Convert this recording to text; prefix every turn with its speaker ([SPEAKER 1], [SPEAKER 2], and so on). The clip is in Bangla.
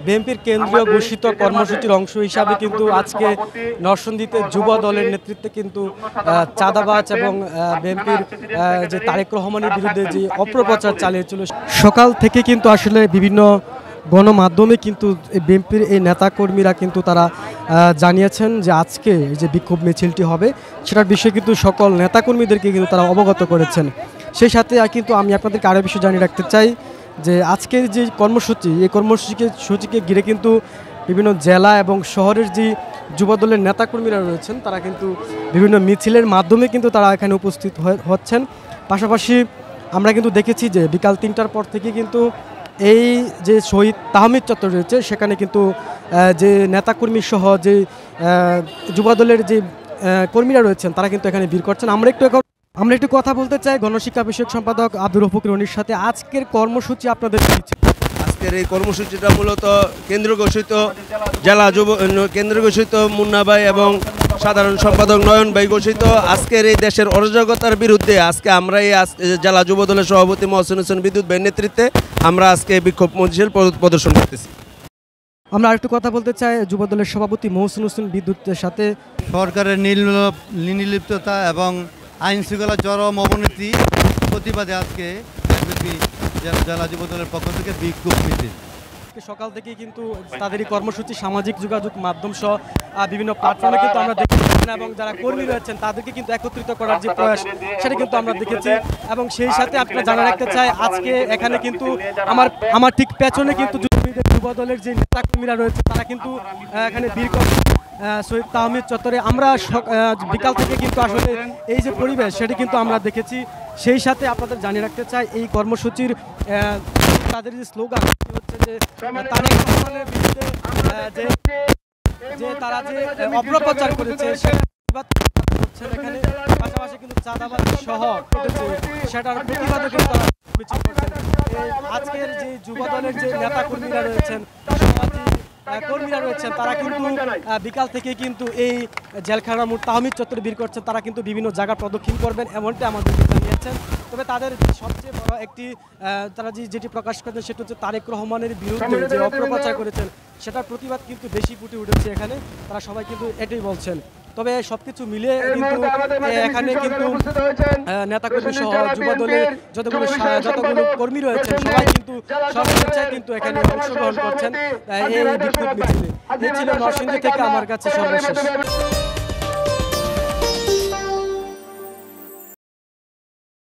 [SPEAKER 1] বিএনপির কেন্দ্রীয় ঘোষিত কর্মসূচির অংশ হিসাবে কিন্তু আজকে নরসিংদীতে যুব দলের নেতৃত্বে কিন্তু চাঁদাবাজ এবং বিএনপির যে তারেক রহমানের বিরুদ্ধে যে অপপ্রচার চালিয়েছিল সকাল থেকে কিন্তু আসলে বিভিন্ন গণমাধ্যমে কিন্তু বিএনপির এই নেতাকর্মীরা কিন্তু তারা জানিয়েছেন যে আজকে যে বিক্ষোভ মিছিলটি হবে সেটার বিষয়ে কিন্তু সকল নেতাকর্মীদেরকে কিন্তু তারা অবগত করেছেন। সেই সাথে কিন্তু আমি আপনাদেরকে আরও বিষয় জানিয়ে রাখতে চাই যে আজকের যে কর্মসূচি এই কর্মসূচিকে ঘিরে কিন্তু বিভিন্ন জেলা এবং শহরের যে যুবদলের নেতাকর্মীরা রয়েছেন তারা কিন্তু বিভিন্ন মিছিলের মাধ্যমে কিন্তু তারা এখানে উপস্থিত হচ্ছেন। পাশাপাশি আমরা কিন্তু দেখেছি যে বিকাল ৩টার পর থেকে কিন্তু এই যে শহীদ তাহমিদ চত্বর রয়েছে সেখানে কিন্তু যে নেতাকর্মী সহ যে যুবদলের যে কর্মীরা রয়েছেন তারা কিন্তু এখানে ভিড় করছেন। আমরা একটু কথা বলতে চাই গণশিক্ষা বিষয়ক সম্পাদক আব্দুর রফিক রনির সাথে। আজকের কর্মসূচি আপনাদের
[SPEAKER 2] আজকের এই কর্মসূচিটা মূলত কেন্দ্র ঘোষিত কেন্দ্র ঘোষিত মুন্না ভাই এবং সাধারণ সম্পাদক নয়ন ভাই ঘোষিত আজকের এই দেশের অরাজকতার বিরুদ্ধে আজকে আমরা এই জেলা যুব দলের সভাপতি মহসিন হোসেন বিদ্যুৎ ভাইয়ের নেতৃত্বে আমরা আজকে বিক্ষোভ মিছিল প্রদর্শন করতেছি।
[SPEAKER 1] আমরা আরেকটু কথা বলতে চাই যুবদলের সভাপতি মহসিন হোসেন বিদ্যুতের সাথে।
[SPEAKER 3] সরকারের নির্লিপ্ততা এবং আইন শৃঙ্খলা চরম অবনতি প্রতিবাদে আজকে জেলা যুবদলের পক্ষ থেকে বিক্ষোভ মিছিল।
[SPEAKER 1] সকাল থেকেই কিন্তু তাদেরই কর্মসূচি সামাজিক যোগাযোগ মাধ্যম সহ বিভিন্ন প্ল্যাটফর্মে কিন্তু আমরা দেখেছি এবং যারা কর্মী রয়েছেন তাদেরকে কিন্তু একত্রিত করার যে প্রয়াস সেটা কিন্তু আমরা দেখেছি। এবং সেই সাথে আপনারা জানা রাখতে চাই আজকে এখানে কিন্তু আমার ঠিক পেছনে কিন্তু যুব দলের যে নেতাকর্মীরা রয়েছে তারা কিন্তু এখানে ভিড় করছে শহীদ তাহমিদ চত্বরে। আমরা বিকাল থেকে কিন্তু আসলে এই যে পরিবেশ সেটি কিন্তু আমরা দেখেছি। সেই সাথে আপনাদের জানিয়ে রাখতে চাই এই কর্মসূচির তাদের যে স্লোগান হচ্ছে যে তারেক রহমানের বিরুদ্ধে যে তারা যে অপপ্রচার করেছে এখানে পাশাপাশি কিন্তু চাঁদাবাজ সহ সেটার প্রতিবাদে কিন্তু আজকের যে যুবদলের যে নেতাকর্মীরা রয়েছেন কর্মীরা রয়েছেন তারা কিন্তু বিকাল থেকে কিন্তু এই জেলখানা মোড় তাহমিদ চত্বরে ভিড় করছেন। তারা কিন্তু বিভিন্ন জায়গা প্রদক্ষিণ করবেন এমনটা আমাদেরকে জানিয়েছেন। তবে তাদের সবচেয়ে বড় একটি তারা যেটি প্রকাশ করেছেন সেটা হচ্ছে তারেক রহমানের বিরুদ্ধে যে অপপ্রচার করেছেন সেটার প্রতিবাদ কিন্তু বেশি ফুটে উঠেছে এখানে। তারা সবাই কিন্তু এটাই বলছেন। তবে সবকিছু মিলে কিন্তু এখানে কিন্তু নেতাকর্মী সহ যুবদলের যতগুলো কর্মী রয়েছেন সবাই কিন্তু স্বেচ্ছায় কিন্তু এখানে অংশগ্রহণ করছেন এই বিক্ষোভ মিছিলে। এই ছিল নরসিংদী থেকে আমার কাছে সর্বশেষ।